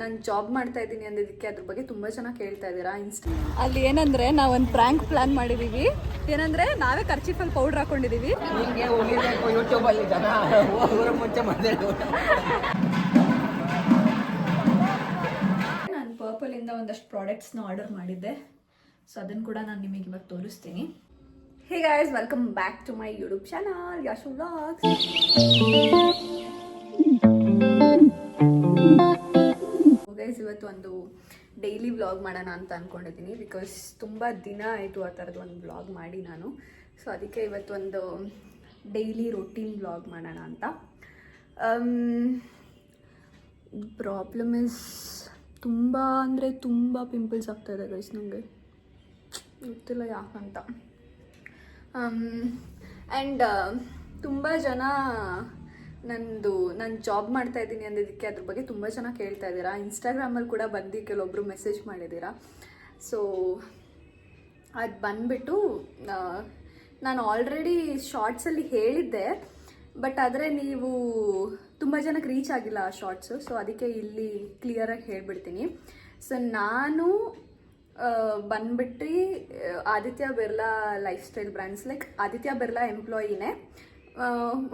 ನಾನು ಜಾಬ್ ಮಾಡ್ತಾ ಇದ್ದೀನಿ ಅಂದಿದ್ದಕ್ಕೆ ಅದ್ರ ಬಗ್ಗೆ ತುಂಬ ಚೆನ್ನಾಗಿ ಕೇಳ್ತಾ ಇದ್ದೀರಾ ಅಲ್ಲಿ ಏನಂದ್ರೆ ನಾವೊಂದು ಪ್ರ್ಯಾಂಕ್ ಪ್ಲಾನ್ ಮಾಡಿದೀವಿ. ಏನಂದ್ರೆ ನಾವೇ ಕರ್ಚೀಫಲ್ಲಿ ಪೌಡರ್ ಹಾಕೊಂಡಿದೀವಿ. ಯೂಟ್ಯೂಬಲ್ಲಿ ಜನ ಮುಂಚೆ ನಾನು ಪರ್ಪಲಿಂದ ಒಂದಷ್ಟು ಪ್ರಾಡಕ್ಟ್ಸ್ನ ಆರ್ಡರ್ ಮಾಡಿದ್ದೆ. ಸೊ ಅದನ್ನು ಕೂಡ ನಾನು ನಿಮಗೆ ಇವಾಗ ತೋರಿಸ್ತೀನಿ. Hey guys, welcome back to my YouTube channel Yashu vlogs. Guys, ಇವತ್ತು ಒಂದು ಡೈಲಿ ವ್ಲಾಗ್ ಮಾಡೋಣ ಅಂತ ಅಂದ್ಕೊಂಡಿದ್ದೀನಿ. ಬಿಕಾಸ್ ತುಂಬ ದಿನ ಆಯಿತು ಆ ಥರದ್ದು ಒಂದು ವ್ಲಾಗ್ ಮಾಡಿ ನಾನು. ಸೊ ಅದಕ್ಕೆ ಇವತ್ತು ಒಂದು ಡೈಲಿ ರೊಟೀನ್ ವ್ಲಾಗ್ ಮಾಡೋಣ ಅಂತ. ಪ್ರಾಬ್ಲಮ್ ಇಸ್ ತುಂಬ ಅಂದರೆ ತುಂಬ ಪಿಂಪಲ್ಸ್ ಆಗ್ತಾಯಿದೆ ಗೈಸ್. ನನಗೆ ಗೊತ್ತಿಲ್ಲ ಯಾಕಂತ. ಆ್ಯಂಡ್ ತುಂಬ ಜನ ನಾನು ಜಾಬ್ ಮಾಡ್ತಾ ಇದ್ದೀನಿ ಅಂದಿದ್ದಕ್ಕೆ ಅದ್ರ ಬಗ್ಗೆ ತುಂಬ ಚೆನ್ನಾಗಿ ಕೇಳ್ತಾ ಇದ್ದೀರಾ. ಇನ್ಸ್ಟಾಗ್ರಾಮಲ್ಲಿ ಕೂಡ ಬಂದು ಕೆಲವೊಬ್ಬರು ಮೆಸೇಜ್ ಮಾಡಿದ್ದೀರಾ. ಸೊ ಅದು ಬಂದುಬಿಟ್ಟು ನಾನು ಆಲ್ರೆಡಿ ಶಾರ್ಟ್ಸಲ್ಲಿ ಹೇಳಿದ್ದೆ, ಬಟ್ ಆದರೆ ನೀವು ತುಂಬ ಜನಕ್ಕೆ ರೀಚ್ ಆಗಿಲ್ಲ ಆ ಶಾರ್ಟ್ಸು. ಸೊ ಅದಕ್ಕೆ ಇಲ್ಲಿ ಕ್ಲಿಯರಾಗಿ ಹೇಳಿಬಿಡ್ತೀನಿ. ಸೊ ನಾನು ಬಂದ್ಬಿಟ್ಟು Aditya Birla lifestyle brands, like Aditya Birla ಎಂಪ್ಲಾಯಿನೇ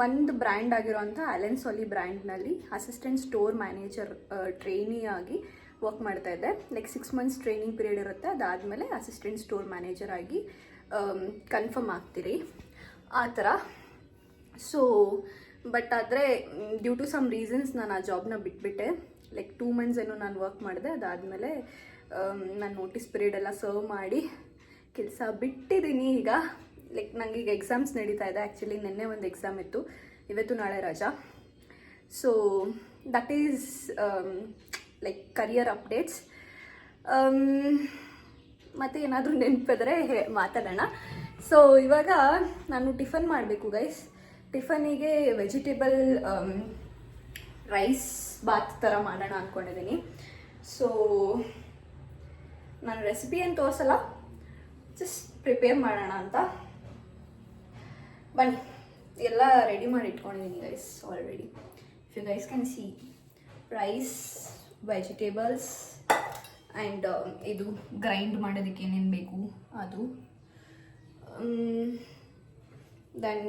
ಒಂದು ಬ್ರ್ಯಾಂಡ್ ಆಗಿರೋಂಥ ಅಲೆನ್ ಸಾಲಿ ಬ್ರ್ಯಾಂಡ್ನಲ್ಲಿ ಅಸಿಸ್ಟೆಂಟ್ ಸ್ಟೋರ್ ಮ್ಯಾನೇಜರ್ ಟ್ರೈನಿ ಆಗಿ ವರ್ಕ್ ಮಾಡ್ತಾ ಇದ್ದೆ. ಲೈಕ್ 6 months ಟ್ರೈನಿಂಗ್ ಪೀರಿಯಡ್ ಇರುತ್ತೆ. ಅದಾದಮೇಲೆ ಅಸಿಸ್ಟೆಂಟ್ ಸ್ಟೋರ್ ಮ್ಯಾನೇಜರ್ ಆಗಿ ಕನ್ಫರ್ಮ್ ಆಗ್ತೀರಿ ಆ ಥರ. ಸೊ ಬಟ್ ಆದರೆ ಡ್ಯೂ ಟು ಸಮ್ ರೀಸನ್ಸ್ ನಾನು ಆ ಜಾಬ್ನ ಬಿಟ್ಬಿಟ್ಟೆ. ಲೈಕ್ 2 months ಏನೋ ನಾನು ವರ್ಕ್ ಮಾಡಿದೆ. ಅದಾದಮೇಲೆ ನಾನು ನೋಟಿಸ್ ಪೀರಿಯಡ್ ಎಲ್ಲ ಸರ್ವ್ ಮಾಡಿ ಕೆಲಸ ಬಿಟ್ಟಿದ್ದೀನಿ ಈಗ. ಲೈಕ್ ನನಗೆ ಈಗ ಎಕ್ಸಾಮ್ಸ್ ನಡೀತಾ ಇದೆ. ಆ್ಯಕ್ಚುಲಿ ನಿನ್ನೆ ಒಂದು ಎಕ್ಸಾಮ್ ಇತ್ತು, ಇವತ್ತು ನಾಳೆ ರಜಾ. So that is like career updates. ಮತ್ತು ಏನಾದರೂ ನೆನಪಿದ್ರೆ ಮಾತಾಡೋಣ. ಸೊ ಇವಾಗ ನಾನು ಟಿಫನ್ ಮಾಡಬೇಕು ಗೈಸ್. ಟಿಫನಿಗೆ ವೆಜಿಟೇಬಲ್ ರೈಸ್ ಬಾತ್ ಥರ ಮಾಡೋಣ ಅಂದ್ಕೊಂಡಿದ್ದೀನಿ. ಸೊ ನಾನು ರೆಸಿಪಿ ಏನು ತೋರಿಸಲ್ಲ, ಜಸ್ಟ್ ಪ್ರಿಪೇರ್ ಮಾಡೋಣ ಅಂತ. ಬನ್ನಿ, ಎಲ್ಲ ರೆಡಿ ಮಾಡಿ ಇಟ್ಕೊಂಡಿದ್ದೀನಿ guys already. If you guys can see, rice, vegetables and ಇದು ಗ್ರೈಂಡ್ ಮಾಡೋದಕ್ಕೆ ಏನೇನು ಬೇಕು ಅದು, ದೆನ್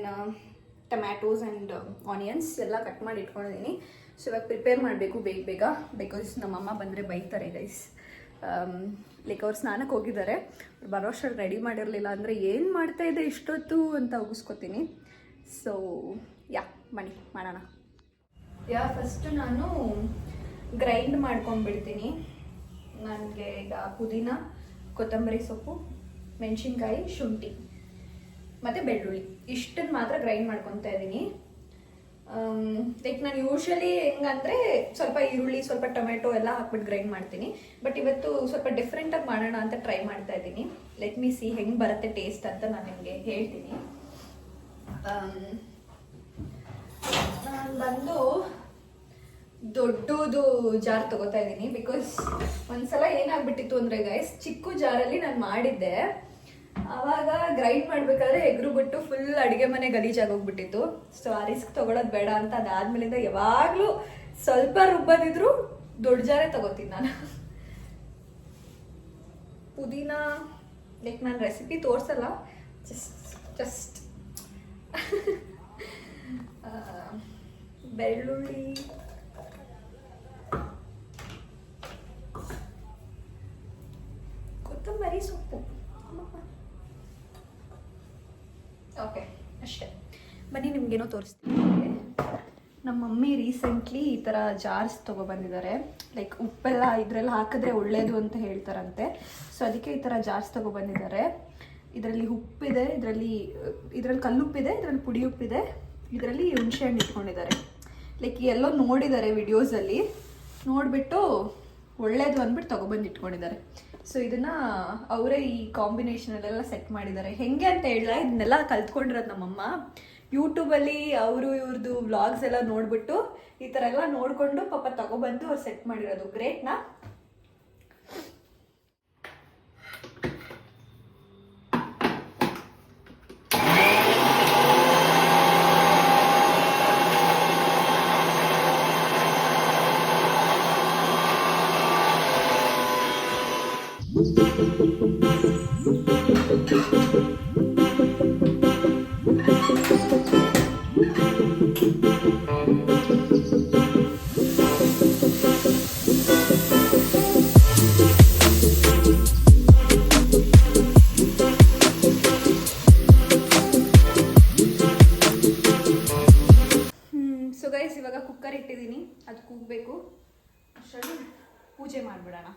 ಟೊಮ್ಯಾಟೋಸ್ ಆ್ಯಂಡ್ ಆನಿಯನ್ಸ್ ಎಲ್ಲ ಕಟ್ ಮಾಡಿ ಇಟ್ಕೊಂಡಿದ್ದೀನಿ. ಸೊ ಇವಾಗ ಪ್ರಿಪೇರ್ ಮಾಡಬೇಕು ಬೇಗ ಬಿಕಾಸ್ ನಮ್ಮಮ್ಮ ಬಂದರೆ ಬೈತಾರೆ ಗೈಸ್. ಲೈಕ್ ಅವ್ರು ಸ್ನಾನಕ್ಕೆ ಹೋಗಿದ್ದಾರೆ, ಬರೋಷ್ಟರಲ್ಲಿ ರೆಡಿ ಮಾಡಿರಲಿಲ್ಲ ಅಂದರೆ ಏನು ಮಾಡ್ತಾಯಿದ್ದೆ ಇಷ್ಟೊತ್ತು ಅಂತ ಉಗಿಸ್ಕೊತೀನಿ. ಸೊ ಬನ್ನಿ ಮಾಡೋಣ. ಫಸ್ಟು ನಾನು ಗ್ರೈಂಡ್ ಮಾಡ್ಕೊಂಡ್ಬಿಡ್ತೀನಿ. ನನಗೆ ಈಗ ಪುದೀನ, ಕೊತ್ತಂಬರಿ ಸೊಪ್ಪು, ಮೆಣಸಿನ್ಕಾಯಿ, ಶುಂಠಿ ಮತ್ತು ಬೆಳ್ಳುಳ್ಳಿ ಇಷ್ಟನ್ನು ಮಾತ್ರ ಗ್ರೈಂಡ್ ಮಾಡ್ಕೊತಾ ಇದ್ದೀನಿ. ಲೈಕ್ ನಾನು ಯೂಶ್ವಲಿ ಹೆಂಗಂದರೆ ಸ್ವಲ್ಪ ಈರುಳ್ಳಿ, ಸ್ವಲ್ಪ ಟೊಮೆಟೊ ಎಲ್ಲ ಹಾಕ್ಬಿಟ್ಟು ಗ್ರೈಂಡ್ ಮಾಡ್ತೀನಿ. ಬಟ್ ಇವತ್ತು ಸ್ವಲ್ಪ ಡಿಫ್ರೆಂಟಾಗಿ ಮಾಡೋಣ ಅಂತ ಟ್ರೈ ಮಾಡ್ತಾ ಇದ್ದೀನಿ. ಲೆಟ್ ಮೀ ಸಿ ಹೆಂಗೆ ಬರುತ್ತೆ ಟೇಸ್ಟ್ ಅಂತ ನಾನು ನಿಮಗೆ ಹೇಳ್ತೀನಿ. ನಾನು ಬಂದು ದೊಡ್ಡದು ಜಾರ್ ತೊಗೋತಾ ಇದ್ದೀನಿ. ಬಿಕಾಸ್ ಒಂದ್ಸಲ ಏನಾಗ್ಬಿಟ್ಟಿತ್ತು ಅಂದರೆ ಗೈಸ್, ಚಿಕ್ಕ ಜಾರಲ್ಲಿ ನಾನು ಮಾಡಿದ್ದೆ. ಆವಾಗ ಗ್ರೈಂಡ್ ಮಾಡಬೇಕಾದ್ರೆ ಎಗ್ರು ಬಿಟ್ಟು ಫುಲ್ ಅಡುಗೆ ಮನೆ ಗಲೀಜಾಗೋಗ್ಬಿಟ್ಟಿತ್ತು. ಸೊ ಆ ರಿಸ್ಕ್ ತೊಗೊಳೋದು ಬೇಡ ಅಂತ ಅದಾದ್ಮೇಲಿಂದ ಯಾವಾಗಲೂ ಸ್ವಲ್ಪ ರುಬ್ಬದಿದ್ರು ದೊಡ್ಡ ಜಾರೇ ತಗೋತೀನಿ ನಾನು. ಪುದೀನ ಲೈಕ್ ನಾನು ರೆಸಿಪಿ ತೋರಿಸಲ್ಲ, ಜಸ್ಟ್ ಬೆಳ್ಳುಳ್ಳಿ, ಕೊತ್ತಂಬರಿ ಸೊಪ್ಪು, ಓಕೆ ಅಷ್ಟೇ. ಬನ್ನಿ ನಿಮ್ಗೇನೋ ತೋರಿಸ್ತೀನಿ. ನಮ್ಮ ಮಮ್ಮಿ ರೀಸೆಂಟ್ಲಿ ಈ ಥರ ಜಾರ್ಸ್ ತೊಗೊಬಂದಿದ್ದಾರೆ. ಲೈಕ್ ಉಪ್ಪೆಲ್ಲ ಇದರಲ್ಲಿ ಹಾಕಿದ್ರೆ ಒಳ್ಳೇದು ಅಂತ ಹೇಳ್ತಾರಂತೆ. ಸೊ ಅದಕ್ಕೆ ಈ ಥರ ಜಾರ್ಸ್ ತೊಗೊಬಂದಿದ್ದಾರೆ. ಇದರಲ್ಲಿ ಉಪ್ಪಿದೆ, ಇದರಲ್ಲಿ ಕಲ್ಲುಪ್ಪಿದೆ, ಇದರಲ್ಲಿ ಪುಡಿ ಉಪ್ಪಿದೆ, ಇದರಲ್ಲಿ ಹುಣಸೆ ಹಣ್ಣು ಇಟ್ಕೊಂಡಿದ್ದಾರೆ. ಲೈಕ್ ಎಲ್ಲೋ ನೋಡಿದ್ದಾರೆ ವಿಡಿಯೋಸಲ್ಲಿ, ನೋಡಿಬಿಟ್ಟು ಒಳ್ಳೇದು ಅಂದ್ಬಿಟ್ಟು ತೊಗೊಬಂದು ಇಟ್ಕೊಂಡಿದ್ದಾರೆ. ಸೊ ಇದನ್ನು ಅವರೇ ಈ ಕಾಂಬಿನೇಷನಲ್ಲೆಲ್ಲ ಸೆಟ್ ಮಾಡಿದ್ದಾರೆ. ಹೆಂಗೆ ಅಂತ ಹೇಳಿಲ್ಲ, ಇದನ್ನೆಲ್ಲ ಕಲ್ತ್ಕೊಂಡಿರೋದು ನಮ್ಮಮ್ಮ ಯೂಟ್ಯೂಬಲ್ಲಿ. ಅವರು ಇವ್ರದ್ದು ವ್ಲಾಗ್ಸ್ ಎಲ್ಲ ನೋಡಿಬಿಟ್ಟು ಈ ಥರ ಎಲ್ಲ ನೋಡಿಕೊಂಡು ಪಾಪ ತಗೊಬಂದು ಅವ್ರು ಸೆಟ್ ಮಾಡಿರೋದು. ಗ್ರೇಟ್ನಾ? ಸೊ ಗೈಸ್ ಇವಾಗ ಕುಕ್ಕರ್ ಇಟ್ಟಿದ್ದೀನಿ, ಅದು ಕೂಗಬೇಕು. ಅಷ್ಟರಲ್ಲಿ ಪೂಜೆ ಮಾಡಿಬಿಡೋಣ.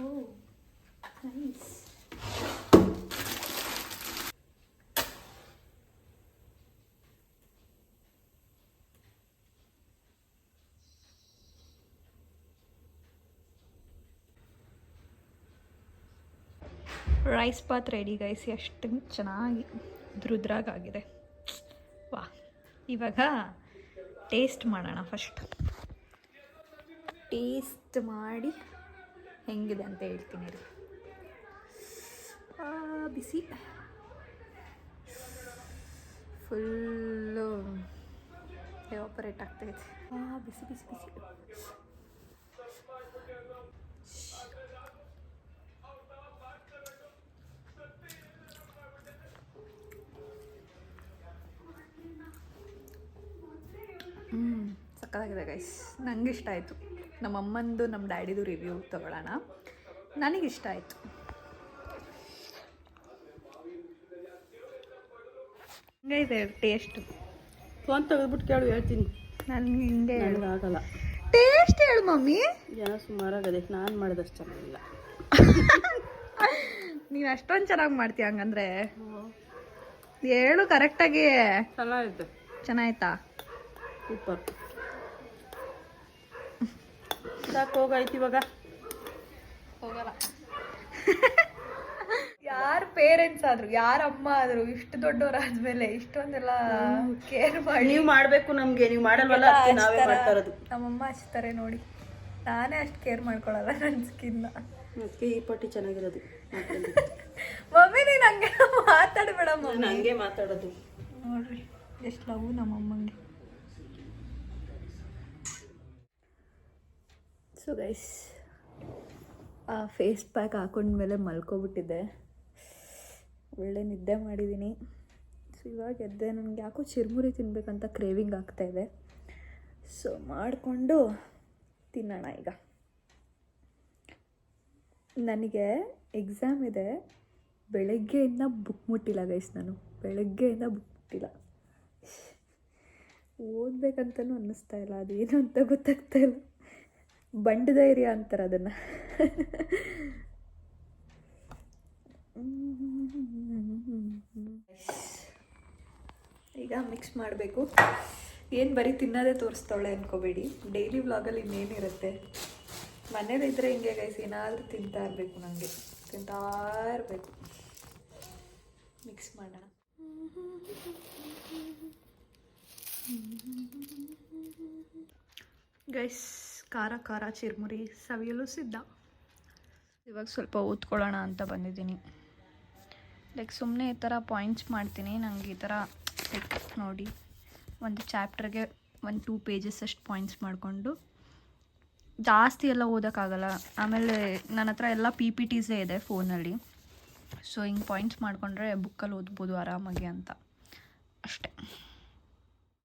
Oh nice. Rice bath ready guys. ಎಷ್ಟು ಚೆನ್ನಾಗಿ ಉದ್ರಾಗಾಗಿದೆ. ವಾ, ಇವಾಗ ಟೇಸ್ಟ್ ಮಾಡೋಣ. ಫಸ್ಟ್ ಟೇಸ್ಟ್ ಮಾಡಿ ಹೆಂಗಿದೆ ಅಂತ ಹೇಳ್ತೀನಿ ರೀ. ಬಿಸಿ ಫುಲ್ಲು ಎವಾಪರೇಟ್ ಆಗ್ತಾಯಿದೆ. ಬಿಸಿ ಬಿಸಿ ಬಿಸಿ. ಸಕ್ಕತ್ತಾಗಿದೆ ಗೈಸ್. ನನಗೆ ಇಷ್ಟ ಆಯಿತು. ನಮ್ಮ ಅಮ್ಮಂದು ನಮ್ಮ ಡ್ಯಾಡಿದು ರಿವ್ಯೂ ತೊಗೊಳ್ಳೋಣ. ನನಗಿಷ್ಟ ಆಯಿತು. ಹಿಂಗಿದೆ ಟೇಸ್ಟು. ಫೋನ್ ತೆಗೆದ್ಬಿಟ್ಟು ಕೇಳು, ಹೇಳ್ತೀನಿ. ನನಗೆ ಹಿಂಗೆ ಆಗಲ್ಲ. ಟೇಸ್ಟ್ ಹೇಳು ಮಮ್ಮಿ. ಜನ ಸುಮಾರಾಗದೆ, ನಾನು ಮಾಡಿದಷ್ಟು ಚೆನ್ನಾಗಿಲ್ಲ. ನೀನು ಅಷ್ಟೊಂದು ಚೆನ್ನಾಗಿ ಮಾಡ್ತೀಯ ಹಂಗಂದ್ರೆ. ಹೇಳು ಕರೆಕ್ಟಾಗಿ. ಚೆನ್ನಾಗೈತೆ. ಚೆನ್ನಾಯ್ತಾ? ಸೂಪರ್. ಸಾಕು, ಹೋಗಾಯ್ತು ಇವಾಗ. ಹೋಗಲ್ಲ. ಯಾರ ಪೇರೆಂಟ್ಸ್ ಆದ್ರು, ಯಾರ ಅಮ್ಮ ಆದ್ರು, ಇಷ್ಟು ದೊಡ್ಡವರಾದ್ಮೇಲೆ ಇಷ್ಟೊಂದೆಲ್ಲ ಕೇರ್ ಮಾಡಿ ನೀವು ಮಾಡಬೇಕು. ನಮಗೆ ನೀವು ಮಾಡಲ್ವಲ್ಲ, ಅದಕ್ಕೆ ನಾವೇ ಮಾಡ್ತಾ ಇರೋದು. ನಮ್ಮಮ್ಮ ಹಚ್ತಾರೆ ನೋಡಿ. ನಾನೇ ಅಷ್ಟು ಕೇರ್ ಮಾಡ್ಕೊಳಲ್ಲ ನನ್ನ ಸ್ಕಿನ್ನ. ಅದಕ್ಕೆ ಈ ಪಟ್ಟಿ ಚೆನ್ನಾಗಿರೋದು. ಮಮ್ಮಿ ನೀನು ಹಂಗೆ ಮಾತಾಡಬೇಡ ಮಮ್ಮಿ. ಹಂಗೆ ಮಾತಾಡೋದು ನೋಡ್ರಿ ಎಷ್ಟು ಲವ್ ನಮ್ಮಮ್ಮಂಗೆ. ಸೊ ಗೈಸ್, ಫೇಸ್ ಪ್ಯಾಕ್ ಹಾಕೊಂಡ್ಮೇಲೆ ಮಲ್ಕೊಬಿಟ್ಟಿದ್ದೆ. ಒಳ್ಳೆ ನಿದ್ದೆ ಮಾಡಿದ್ದೀನಿ. ಸೊ ಇವಾಗ ಎದ್ದೆ. ನನಗೆ ಯಾಕೋ ಚಿರುಮುರಿ ತಿನ್ನಬೇಕಂತ ಕ್ರೇವಿಂಗ್ ಆಗ್ತಾಯಿದೆ. ಸೊ ಮಾಡಿಕೊಂಡು ತಿನ್ನೋಣ ಈಗ. ನನಗೆ ಎಕ್ಸಾಮ್ ಇದೆ. ಬೆಳಗ್ಗೆಯಿಂದ ಬುಕ್ ಮುಟ್ಟಿಲ್ಲ ಗೈಸ್. ನಾನು ಬೆಳಗ್ಗೆಯಿಂದ ಬುಕ್ ಮುಟ್ಟಿಲ್ಲ. ಓದಬೇಕಂತಲೂ ಅನ್ನಿಸ್ತಾ ಇಲ್ಲ. ಅದೇನು ಅಂತ ಗೊತ್ತಾಗ್ತಾ ಇಲ್ಲ. ಬಂಡ ಧೈರ್ಯ ಅಂತಾರೆ ಅದನ್ನು. ಈಗ ಮಿಕ್ಸ್ ಮಾಡಬೇಕು. ಏನು ಬರೀ ತಿನ್ನೋದೇ ತೋರಿಸ್ತಾಳೆ ಅಂದ್ಕೋಬೇಡಿ. ಡೈಲಿ ವ್ಲಾಗಲ್ಲಿ ಇನ್ನೇನಿರುತ್ತೆ. ಮನೇಲಿದ್ದರೆ ಹಿಂಗೆ ಗೈಸ್, ಏನಾದರೂ ತಿಂತಾ ಇರಬೇಕು. ನನಗೆ ತಿಂತಾ ಇರಬೇಕು. ಮಿಕ್ಸ್ ಮಾಡೋಣ. ಗೈಸ್, ಖಾರ ಖಾರ ಚಿರುಮುರಿ ಸವಿಯಲು ಸಿದ್ಧ. ಇವಾಗ ಸ್ವಲ್ಪ ಓದ್ಕೊಳ್ಳೋಣ ಅಂತ ಬಂದಿದ್ದೀನಿ. ಲೈಕ್ ಸುಮ್ಮನೆ ಈ ಥರ ಪಾಯಿಂಟ್ಸ್ ಮಾಡ್ತೀನಿ. ನನಗೆ ಈ ಥರ ಲೈಕ್ ನೋಡಿ, ಒಂದು ಚಾಪ್ಟರ್ಗೆ 1-2 ಪೇಜಸ್ ಅಷ್ಟು ಪಾಯಿಂಟ್ಸ್ ಮಾಡಿಕೊಂಡು, ಜಾಸ್ತಿ ಎಲ್ಲ ಓದೋಕ್ಕಾಗಲ್ಲ. ಆಮೇಲೆ ನನ್ನ ಹತ್ರ ಎಲ್ಲ PPTಸೇ ಇದೆ ಫೋನಲ್ಲಿ. ಸೊ ಹಿಂಗೆ ಪಾಯಿಂಟ್ಸ್ ಮಾಡಿಕೊಂಡ್ರೆ ಬುಕ್ಕಲ್ಲಿ ಓದ್ಬೋದು ಆರಾಮಾಗಿ ಅಂತ ಅಷ್ಟೇ.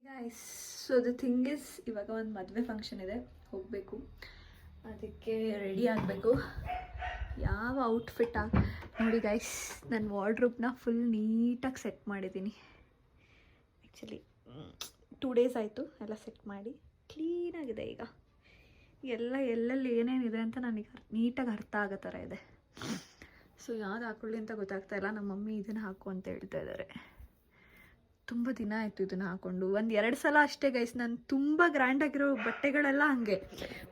Guys, so the thing is, ಇವಾಗ ಒಂದು ಮದುವೆ ಫಂಕ್ಷನ್ ಇದೆ, ಹೋಗಬೇಕು. ಅದಕ್ಕೆ ರೆಡಿ ಆಗಬೇಕು. ಯಾವ ಔಟ್ಫಿಟ್ ನೋಡಿ ಗೈಸ್, ನನ್ನ ವಾರ್ಡ್ರೋಬ್ನ ಫುಲ್ ನೀಟಾಗಿ ಸೆಟ್ ಮಾಡಿದ್ದೀನಿ. ಆ್ಯಕ್ಚುಲಿ 2 ಡೇಸ್ ಆಯಿತು ಎಲ್ಲ ಸೆಟ್ ಮಾಡಿ. ಕ್ಲೀನಾಗಿದೆ ಈಗ. ಎಲ್ಲ ಎಲ್ಲೆಲ್ಲಿ ಏನೇನಿದೆ ಅಂತ ನನಗೆ ನೀಟಾಗಿ ಅರ್ಥ ಆಗೋ ಥರ ಇದೆ. ಸೊ ಯಾವ್ದು ಹಾಕೊಳ್ಳಿ ಅಂತ ಗೊತ್ತಾಗ್ತಾ ಇಲ್ಲ. ನಮ್ಮ ಮಮ್ಮಿ ಇದನ್ನು ಹಾಕು ಅಂತ ಹೇಳ್ತಾ ಇದ್ದಾರೆ. ತುಂಬ ದಿನ ಆಯಿತು ಇದನ್ನು ಹಾಕ್ಕೊಂಡು. 1-2 ಸಲ ಅಷ್ಟೇ ಗೈಸ್. ನಾನು ತುಂಬ ಗ್ರ್ಯಾಂಡಾಗಿರೋ ಬಟ್ಟೆಗಳೆಲ್ಲ ಹಾಗೆ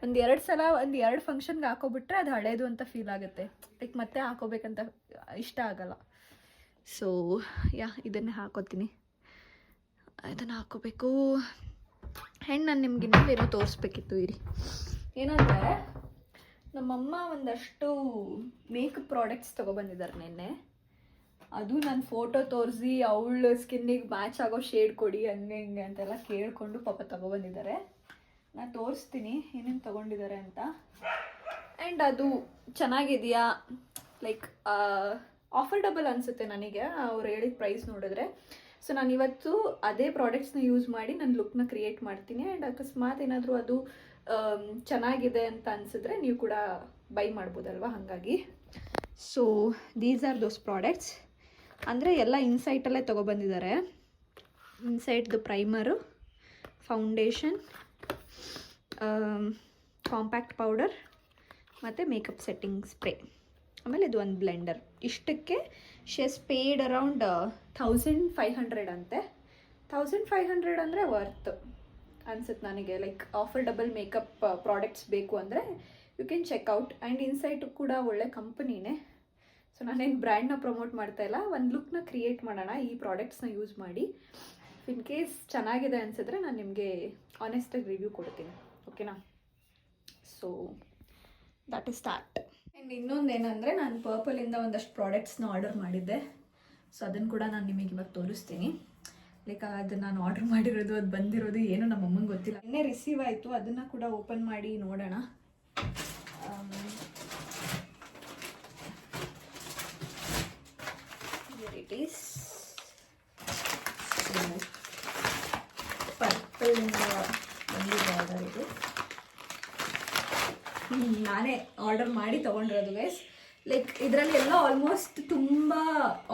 1-2 ಸಲ 1-2 ಫಂಕ್ಷನ್ಗೆ ಹಾಕೋಬಿಟ್ರೆ ಅದು ಹಳೇದು ಅಂತ ಫೀಲ್ ಆಗುತ್ತೆ. ಲೈಕ್ ಮತ್ತೆ ಹಾಕೋಬೇಕಂತ ಇಷ್ಟ ಆಗಲ್ಲ. ಸೊ ಇದನ್ನೇ ಹಾಕೋತೀನಿ. ಇದನ್ನು ಹಾಕೋಬೇಕು. ಆ್ಯಂಡ್ ನಾನು ನಿಮ್ಗೆ ಇನ್ನೊಂದೇನೋ ತೋರಿಸ್ಬೇಕಿತ್ತು. ಇರಿ, ಏನಂದರೆ ನಮ್ಮಮ್ಮ ಒಂದಷ್ಟು ಮೇಕಪ್ ಪ್ರಾಡಕ್ಟ್ಸ್ ತೊಗೊಬಂದಿದ್ದಾರೆ ನಿನ್ನೆ. ಅದು ನಾನು ಫೋಟೋ ತೋರಿಸಿ ಅವಳ ಸ್ಕಿನ್ನಿಗೆ ಮ್ಯಾಚ್ ಆಗೋ ಶೇಡ್ ಕೊಡಿ ಹಂಗೆ ಹಿಂಗೆ ಅಂತೆಲ್ಲ ಕೇಳಿಕೊಂಡು ಪಾಪ ತೊಗೊಬಂದಿದ್ದಾರೆ. ನಾನು ತೋರಿಸ್ತೀನಿ ಏನೇನು ತೊಗೊಂಡಿದ್ದಾರೆ ಅಂತ. ಆ್ಯಂಡ್ ಅದು ಚೆನ್ನಾಗಿದೆಯಾ, ಲೈಕ್ ಆಫರ್ಡಬಲ್ ಅನಿಸುತ್ತೆ ನನಗೆ ಅವ್ರು ಹೇಳಿದ ಪ್ರೈಸ್ ನೋಡಿದ್ರೆ. ಸೊ ನಾನು ಇವತ್ತು ಅದೇ ಪ್ರಾಡಕ್ಟ್ಸ್ನ ಯೂಸ್ ಮಾಡಿ ನನ್ನ ಲುಕ್ನ ಕ್ರಿಯೇಟ್ ಮಾಡ್ತೀನಿ. ಆ್ಯಂಡ್ ಅಕಸ್ಮಾತ್ ಏನಾದರೂ ಅದು ಚೆನ್ನಾಗಿದೆ ಅಂತ ಅನಿಸಿದ್ರೆ ನೀವು ಕೂಡ ಬೈ ಮಾಡ್ಬೋದಲ್ವ, ಹಾಗಾಗಿ. So these are those products. ಅಂದರೆ ಎಲ್ಲ ಇನ್ಸೈಟಲ್ಲೇ ತೊಗೊಬಂದಿದ್ದಾರೆ. ಇನ್ಸೈಟ್ದು ಪ್ರೈಮರು, ಫೌಂಡೇಶನ್, ಕಾಂಪ್ಯಾಕ್ಟ್ ಪೌಡರ್ ಮತ್ತು ಮೇಕಪ್ ಸೆಟ್ಟಿಂಗ್ ಸ್ಪ್ರೇ, ಆಮೇಲೆ ಇದು ಒಂದು ಬ್ಲೆಂಡರ್. ಇಷ್ಟಕ್ಕೆ ಶೆಸ್ ಪೇಯ್ಡ್ ಅರೌಂಡ್ 1500 ಅಂತೆ. 1500 ಅಂದರೆ ವರ್ತ್ ಅನ್ಸುತ್ತೆ ನನಗೆ. ಲೈಕ್ ಆಫರ್ಡಬಲ್ ಮೇಕಪ್ ಪ್ರಾಡಕ್ಟ್ಸ್ ಬೇಕು ಅಂದರೆ ಯು ಕ್ಯಾನ್ ಚೆಕ್ಔಟ್. ಆ್ಯಂಡ್ ಇನ್ಸೈಟು ಕೂಡ ಒಳ್ಳೆ ಕಂಪನಿನೇ. ಸೊ ನಾನೇನು ಬ್ರ್ಯಾಂಡ್ನ ಪ್ರಮೋಟ್ ಮಾಡ್ತಾ ಇಲ್ಲ, ಒಂದು ಲುಕ್ನ ಕ್ರಿಯೇಟ್ ಮಾಡೋಣ ಈ ಪ್ರಾಡಕ್ಟ್ಸ್ನ ಯೂಸ್ ಮಾಡಿ. ಇನ್ ಕೇಸ್ ಚೆನ್ನಾಗಿದೆ ಅನಿಸಿದ್ರೆ ನಾನು ನಿಮಗೆ ಆನೆಸ್ಟಾಗಿ ರಿವ್ಯೂ ಕೊಡ್ತೀನಿ, ಓಕೆನಾ? So that is start. And ಇನ್ನೊಂದೇನೆಂದರೆ ನಾನು ಪರ್ಪಲಿಂದ ಒಂದಷ್ಟು ಪ್ರಾಡಕ್ಟ್ಸ್ನ ಆರ್ಡರ್ ಮಾಡಿದ್ದೆ. ಸೊ ಅದನ್ನು ಕೂಡ ನಾನು ನಿಮಗೆ ಇವಾಗ ತೋರಿಸ್ತೀನಿ. ಲೈಕ್ ಅದು ನಾನು ಆರ್ಡರ್ ಮಾಡಿರೋದು, ಅದು ಬಂದಿರೋದು ಏನೋ ನಮ್ಮ ಅಮ್ಮಂಗೆ ಗೊತ್ತಿಲ್ಲ. ಇನ್ನೇ ರಿಸೀವ್ ಆಯಿತು, ಅದನ್ನು ಕೂಡ ಓಪನ್ ಮಾಡಿ ನೋಡೋಣ. ಇಟ್ ಈಸ್ ಪರ್ಪಲಿಂದ ಬಂದಿದೆ ಆರ್ಡರ್. ಇದು ನಾನೇ ಆರ್ಡರ್ ಮಾಡಿ ತೊಗೊಂಡಿರೋದು ಗೈಸ್. ಲೈಕ್ ಇದರಲ್ಲಿ ಎಲ್ಲ ಆಲ್ಮೋಸ್ಟ್ ತುಂಬ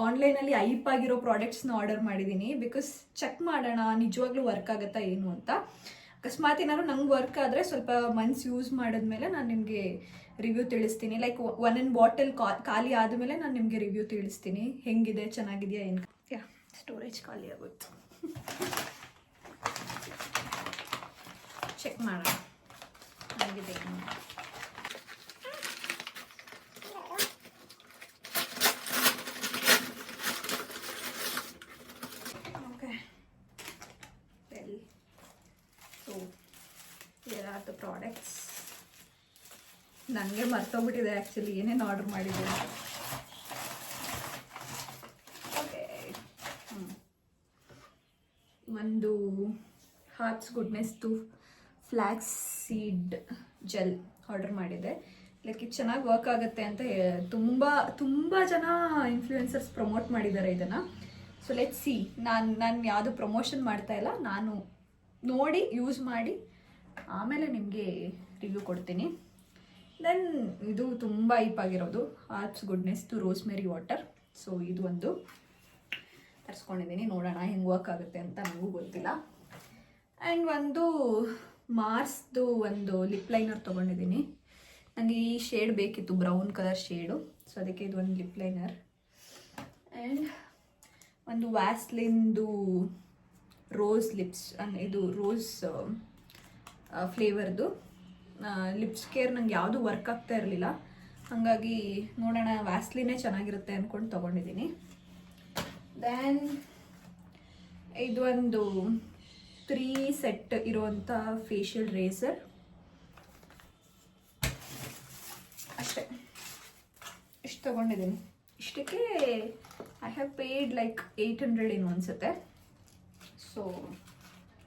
ಆನ್ಲೈನಲ್ಲಿ ಐಪ್ ಆಗಿರೋ ಪ್ರಾಡಕ್ಟ್ಸ್ನ ಆರ್ಡರ್ ಮಾಡಿದ್ದೀನಿ. ಬಿಕಾಸ್ ಚೆಕ್ ಮಾಡೋಣ ನಿಜವಾಗ್ಲೂ ವರ್ಕ್ ಆಗುತ್ತಾ ಏನು ಅಂತ. ಅಕಸ್ಮಾತ್ ಏನಾದ್ರು ನಂಗೆ ವರ್ಕ್ ಆದರೆ ಸ್ವಲ್ಪ ಮಂತ್ಸ್ ಯೂಸ್ ಮಾಡಿದ್ಮೇಲೆ ನಾನು ನಿಮಗೆ ರಿವ್ಯೂ ತಿಳಿಸ್ತೀನಿ. ಲೈಕ್ ಒಂದೊಂದು ಬಾಟಲ್ ಖಾಲಿ ಆದಮೇಲೆ ನಾನು ನಿಮಗೆ ರಿವ್ಯೂ ತಿಳಿಸ್ತೀನಿ ಹೆಂಗಿದೆ, ಚೆನ್ನಾಗಿದೆಯಾ ಏನು. ಯಾ ಸ್ಟೋರೇಜ್ ಖಾಲಿ ಆಗುತ್ತೆ, ಚೆಕ್ ಮಾಡೋಣ ಹೇಗಿದೆ. ಪ್ರಾಡಕ್ಟ್ಸ್ ನನಗೆ ಮರ್ತೋಗ್ಬಿಟ್ಟಿದೆ ಆ್ಯಕ್ಚುಲಿ ಏನೇನು ಆರ್ಡರ್ ಮಾಡಿದೆ. ಓಕೆ, ಒಂದು ಹಾರ್ಟ್ಸ್ ಗುಡ್ನೆಸ್ದು ಫ್ಲ್ಯಾಕ್ಸ್ ಸೀಡ್ ಜೆಲ್ ಆರ್ಡರ್ ಮಾಡಿದೆ. ಲೈಕ್ ಇದು ಚೆನ್ನಾಗಿ ವರ್ಕ್ ಆಗುತ್ತೆ ಅಂತ ತುಂಬ ಜನ ಇನ್ಫ್ಲೂಯೆನ್ಸರ್ಸ್ ಪ್ರಮೋಟ್ ಮಾಡಿದ್ದಾರೆ ಇದನ್ನು. So let's see. ನಾನು ಯಾವುದು ಪ್ರಮೋಷನ್ ಮಾಡ್ತಾ ಇಲ್ಲ, ನಾನು ನೋಡಿ ಯೂಸ್ ಮಾಡಿ ಆಮೇಲೆ ನಿಮಗೆ ರಿವ್ಯೂ ಕೊಡ್ತೀನಿ. ದೆನ್ ಇದು ತುಂಬ ಆಗಿರೋದು ಹಾರ್ಟ್ಸ್ ಗುಡ್ನೆಸ್ದು ರೋಸ್ಮೆರಿ ವಾಟರ್. ಸೊ ಇದು ಒಂದು ತರಿಸ್ಕೊಂಡಿದ್ದೀನಿ, ನೋಡೋಣ ಹೆಂಗೆ ವರ್ಕ್ ಆಗುತ್ತೆ ಅಂತ, ನನಗೂ ಗೊತ್ತಿಲ್ಲ. ಆ್ಯಂಡ್ ಒಂದು ಮಾರ್ಸ್ದು ಒಂದು ಲಿಪ್ ಲೈನರ್ ತೊಗೊಂಡಿದ್ದೀನಿ. ನನಗೆ ಈ ಶೇಡ್ ಬೇಕಿತ್ತು, ಬ್ರೌನ್ ಕಲರ್ ಶೇಡು. ಸೊ ಅದಕ್ಕೆ ಇದು ಒಂದು ಲಿಪ್ ಲೈನರ್. ಆ್ಯಂಡ್ ಒಂದು ವ್ಯಾಸ್ಲಿನ್ದು ರೋಸ್ ಲಿಪ್ಸ್, ಇದು ರೋಸ್ ಫ್ಲೇವರ್ದು ಲಿಪ್ಸ್ ಕೇರ್. ನಂಗೆ ಯಾವುದು ವರ್ಕ್ ಆಗ್ತಾ ಇರಲಿಲ್ಲ, ಹಾಗಾಗಿ ನೋಡೋಣ ವ್ಯಾಸ್ಲಿನೇ ಚೆನ್ನಾಗಿರುತ್ತೆ ಅಂದ್ಕೊಂಡು ತೊಗೊಂಡಿದ್ದೀನಿ. ದೆನ್ ಇದು ಒಂದು 3 ಸೆಟ್ ಇರುವಂಥ ಫೇಶಿಯಲ್ ರೇಸರ್ ಅಷ್ಟೇ. ಇಷ್ಟು ತೊಗೊಂಡಿದ್ದೀನಿ. ಇಷ್ಟಕ್ಕೆ ಐ ಹ್ಯಾವ್ ಪೇಯ್ಡ್ ಲೈಕ್ 800 ಏನು ಅನಿಸುತ್ತೆ. So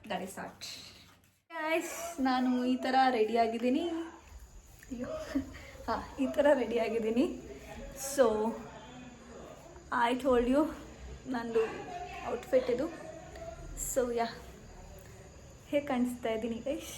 that is it guys. ನಾನು ಈ ಥರ ರೆಡಿಯಾಗಿದ್ದೀನಿ. ಈ ಥರ ರೆಡಿಯಾಗಿದ್ದೀನಿ. ಸೊ ಐ ಟೋಲ್ಡ್ ಯು ನಂದು ಔಟ್ಫಿಟ್ ಇದು. ಸೊ ಯಾ, ಹೇಗೆ ಕಾಣಿಸ್ತಾ ಇದ್ದೀನಿ ಗೈಸ್?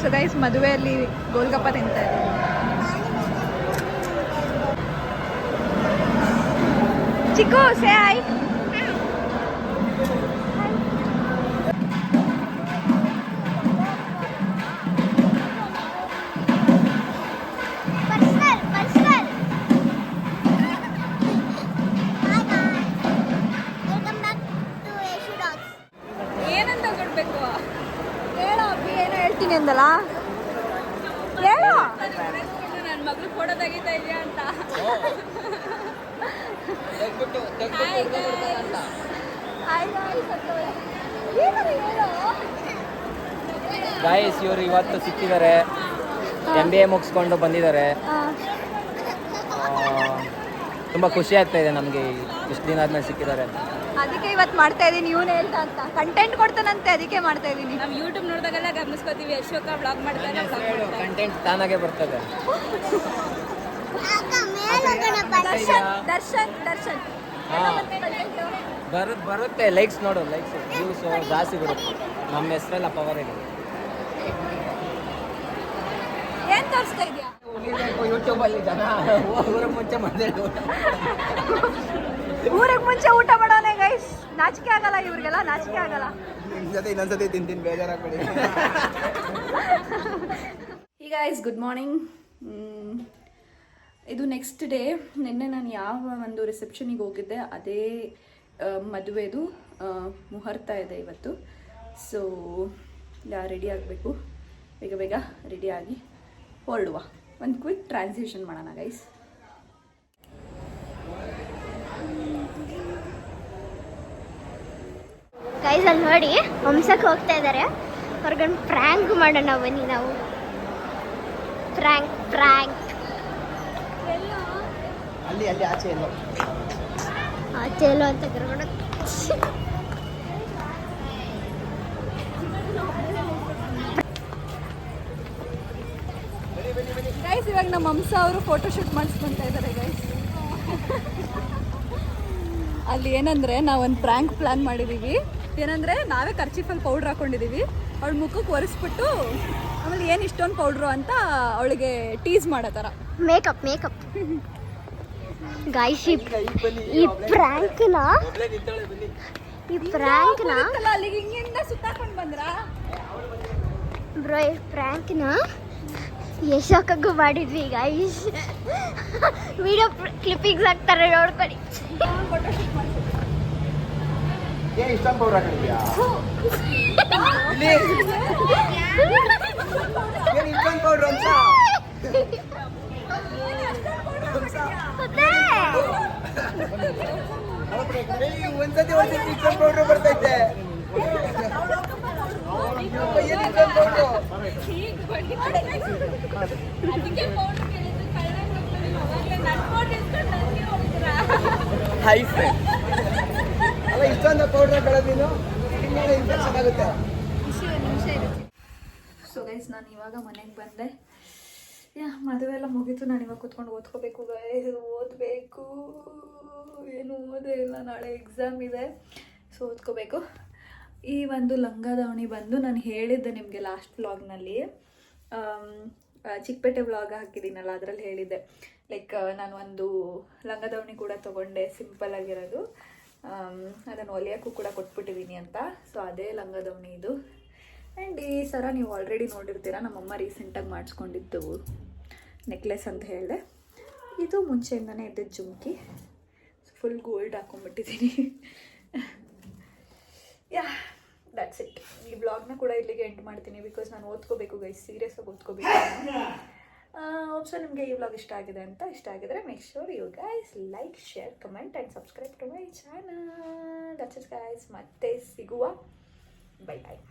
ಸೊ ಗೈಸ್, ಮದುವೆಯಲ್ಲಿ ಗೋಲ್ಗಪ್ಪ ತಿಂತಾ ಇದ್ದೀನಿ. ಚಿಕ್ಕು ಸೇ ಹಾಯ್. ಏನಂತ ಕೊಡ್ಬೇಕು ಹೇಳೋ ಅಪ್ಪಿ, ಏನೋ ಹೇಳ್ತೀನಿ ಅಂದಲ್ಲ, ಹೇಳೋ. ನನ್ನ ಮಗಳು ಫೋಟೋ ತೆಗಿತಾ ಇದೆಯಾ ಅಂತ. Hi guys. ಗಾಯ್ಸ್ ಇವರು ಇವತ್ತು ಸಿಕ್ಕಿದ್ದಾರೆ, MBA ಮುಗಿಸ್ಕೊಂಡು ಬಂದಿದ್ದಾರೆ. ತುಂಬ ಖುಷಿ ಆಗ್ತಾ ಇದೆ ನಮಗೆ, ಇಷ್ಟು ದಿನ ಆದ್ಮೇಲೆ ಸಿಕ್ಕಿದ್ದಾರೆ. ಅದಕ್ಕೆ ಇವತ್ತು ಮಾಡ್ತಾ ಇದೀನಿ. ಇವನು ಹೇಳ್ತಾ ಅಂತ ಕಂಟೆಂಟ್ ಕೊಡ್ತಾನಂತೆ, ಅದಕ್ಕೆ ಮಾಡ್ತಾ ಇದೀನಿ. ನಾವು ಯೂಟ್ಯೂಬ್ ನೋಡಿದಾಗೆಲ್ಲ ಗಮನಿಸ್ಕೋತೀವಿ, ಅಶೋಕ ವ್ಲಾಗ್ ಮಾಡ್ತಾನೆ. ಕಂಟೆಂಟ್ ತಾನಾಗೆ ಬರ್ತದೆ. ದರ್ಶನ್ ದರ್ಶನ್ ಬರುತ್ತೆ, ಲೈಕ್ಸ್ ನೋಡು, ಲೈಕ್ಸ್ ವ್ಯೂಸ್ ಜಾಸ್ತಿ ಬರುತ್ತೆ. ನಮ್ಮ ಹೆಸರೆಲ್ಲ ಪವರ್ ಇದೆ. ಏನ್ ತೋರಿಸ್ತಾ ಇದೆಯಾ? ಯೂಟ್ಯೂಬಲ್ಲಿ ಜನ ಊರಿಗೆ ಮುಂಚೆ ಊರಿಗೆ ಮುಂಚೆ ಊಟ ಮಾಡೋನೆ ಗೈಸ್. ನಾಚಿಕೆ ಆಗಲ್ಲ ಇವ್ರಿಗೆಲ್ಲ, ನಾಚಿಕೆ ಆಗಲ್ಲ. ಇನ್ನೊಂದ್ಸತಿ ತಿಂತೀನಿ, ಬೇಜಾರಾಗ್ಬೇಡಿ. ಈಗ ಗೈಸ್ ಗುಡ್ ಮಾರ್ನಿಂಗ್. ಇದು ನೆಕ್ಸ್ಟ್ ಡೇ. ನಿನ್ನೆ ನಾನು ಯಾವ ಒಂದು ರಿಸೆಪ್ಷನಿಗೆ ಹೋಗಿದ್ದೆ ಅದೇ ಮದುವೆದು ಮುಹೂರ್ತ ಇದೆ ಇವತ್ತು. ಸೊ ರೆಡಿ ಆಗಬೇಕು, ಬೇಗ ಬೇಗ ರೆಡಿಯಾಗಿ ಹೊರಡುವ. ಒಂದು ಕ್ವಿಕ್ ಟ್ರಾನ್ಸಿಷನ್ ಮಾಡೋಣ ಗೈಸ್. ಗೈಸ್ ಅಲ್ಲಿ ನೋಡಿ, ಹಂಸಕ್ಕೆ ಹೋಗ್ತಾ ಇದ್ದಾರೆ. ಹೊರಗಡೆ ಪ್ರ್ಯಾಂಕ್ ಮಾಡೋಣ ಬನ್ನಿ ನಾವು. ಪ್ರ್ಯಾಂಕ್ ಪ್ರ್ಯಾಂಕ್ ಅಲ್ಲಿ ಅಲ್ಲಿ ಆಚೆ ಎಲ್ಲೋ ಆಚೆ ಎಲ್ಲೋ ಅಂತ ಕರ್ಕೊಂಡು ಗೈಸ್ ಇವಾಗ ನಮ್ಮ ಹಂಸ ಅವರು ಫೋಟೋಶೂಟ್ ಮಾಡಿಸ್ಕೊತಾ ಇದ್ದಾರೆ ಗೈಸ್. ಅಲ್ಲಿ ಏನಂದರೆ ನಾವೊಂದು ಪ್ರ್ಯಾಂಕ್ ಪ್ಲ್ಯಾನ್ ಮಾಡಿದ್ದೀವಿ. ಏನಂದರೆ ನಾವೇ ಕರ್ಚೀಫಲ್ಲಿ ಪೌಡ್ರ್ ಹಾಕ್ಕೊಂಡಿದ್ದೀವಿ. ಅವಳ ಮುಖಕ್ಕೆ ಒರೆಸ್ಬಿಟ್ಟು ಆಮೇಲೆ ಏನು ಇಷ್ಟೊಂದು ಪೌಡ್ರು ಅಂತ ಅವಳಿಗೆ ಟೀಸ್ ಮಾಡೋ ಥರ. ಮೇಕಪ್ ಮೇಕಪ್ ಗೈಸ್ ಈ ಪ್ರ್ಯಾಂಕ್ನ ಅಲ್ಲಿಗೆ ಹಿಂಗಿಂದ ಸುತ್ತಾಕೊಂಡು ಬಂದ್ರಾ ಬ್ರೋ? ಈ ಪ್ರ್ಯಾಂಕ್ನ ಯಶೋಕಗೂ ಮಾಡಿದ್ವಿ ಗೈಸ್. ವಿಡಿಯೋ ಕ್ಲಿಪ್ಪಿಂಗ್ಸ್ ಹಾಕ್ತಾರೆ ನೋಡ್ಕೊಳ್ಳಿ. ಇಷ್ಟೊಂದು ಪೌಡರ್ ಹಾಕಿದ್ಯಾ? ಇಷ್ಟೊಂದು ಪೌಡರ್ ಅಂತ ಒಂದ್ಸತಿ ಇಷ್ಟೊಂದು ಪೌಡರ್ ಬರ್ತೈತೆ. ಅಲ್ಲ ಇಷ್ಟೊಂದು ಪೌಡರ್ ಕಳೆದಿನು ಇನ್ಫೆಕ್ಷನ್ ಆಗುತ್ತೆ. ಸೊ ಗೈಸ್ ನಾನು ಇವಾಗ ಮನೆಗೆ ಬಂದೆ. ಮದುವೆ ಎಲ್ಲ ಮುಗೀತು. ನಾನು ಇವಾಗ ಕೂತ್ಕೊಂಡು ಓದ್ಕೋಬೇಕು ಗೈಸ್, ಓದಬೇಕು. ಏನು ಓದೇ ಇಲ್ಲ, ನಾಳೆ ಎಕ್ಸಾಮ್ ಇದೆ. ಸೊ ಓದ್ಕೋಬೇಕು. ಈ ಒಂದು ಲಂಗ ದಾವಣಿ ಬಂದು ನಾನು ಹೇಳಿದ್ದೆ ನಿಮಗೆ ಲಾಸ್ಟ್ ವ್ಲಾಗ್ನಲ್ಲಿ, ಚಿಕ್ಕಪೇಟೆ ವ್ಲಾಗ್ ಹಾಕಿದ್ದೀನಲ್ಲ, ಅದರಲ್ಲಿ ಹೇಳಿದ್ದೆ. ಲೈಕ್ ನಾನು ಒಂದು ಲಂಗ ದಾವಣಿ ಕೂಡ ತೊಗೊಂಡೆ, ಸಿಂಪಲ್ ಆಗಿರೋದು. ಅದನ್ನು ಹೊಲಿಯೋಕ್ಕೂ ಕೂಡ ಕೊಟ್ಬಿಟ್ಟಿದ್ದೀನಿ ಅಂತ. ಸೊ ಅದೇ ಲಂಗ ದಾವಣಿ ಇದು. ಆ್ಯಂಡ್ ಈ ಸರ ನೀವು ಆಲ್ರೆಡಿ ನೋಡಿರ್ತೀರ, ನಮ್ಮಮ್ಮ ರೀಸೆಂಟಾಗಿ ಮಾಡಿಸ್ಕೊಂಡಿದ್ದು ನೆಕ್ಲೆಸ್ ಅಂತ ಹೇಳಿದೆ. ಇದು ಮುಂಚೆಯಿಂದನೇ ಇದ್ದಿದ್ದು ಜುಮ್ಕಿ. ಫುಲ್ ಗೋಲ್ಡ್ ಹಾಕೊಂಡ್ಬಿಟ್ಟಿದ್ದೀನಿ. Yeah that's it. ಈ ಬ್ಲಾಗ್ನ ಕೂಡ ಇಲ್ಲಿಗೆ ಎಂಡ್ ಮಾಡ್ತೀನಿ, ಬಿಕಾಸ್ ನಾನು ಓದ್ಕೋಬೇಕು ಗೈಸ್, ಸೀರಿಯಸ್ಸಾಗಿ ಓದ್ಕೋಬೇಕು. ಸೊ ನಿಮಗೆ ಈ ವ್ಲಾಗ್ ಇಷ್ಟ ಆಗಿದೆ ಅಂತ. ಇಷ್ಟ ಆಗಿದ್ರೆ make sure you guys like, share, comment and subscribe to my channel. That's it guys. ಮತ್ತೆ ಸಿಗುವ. ಬೈ ಬಾಯ್.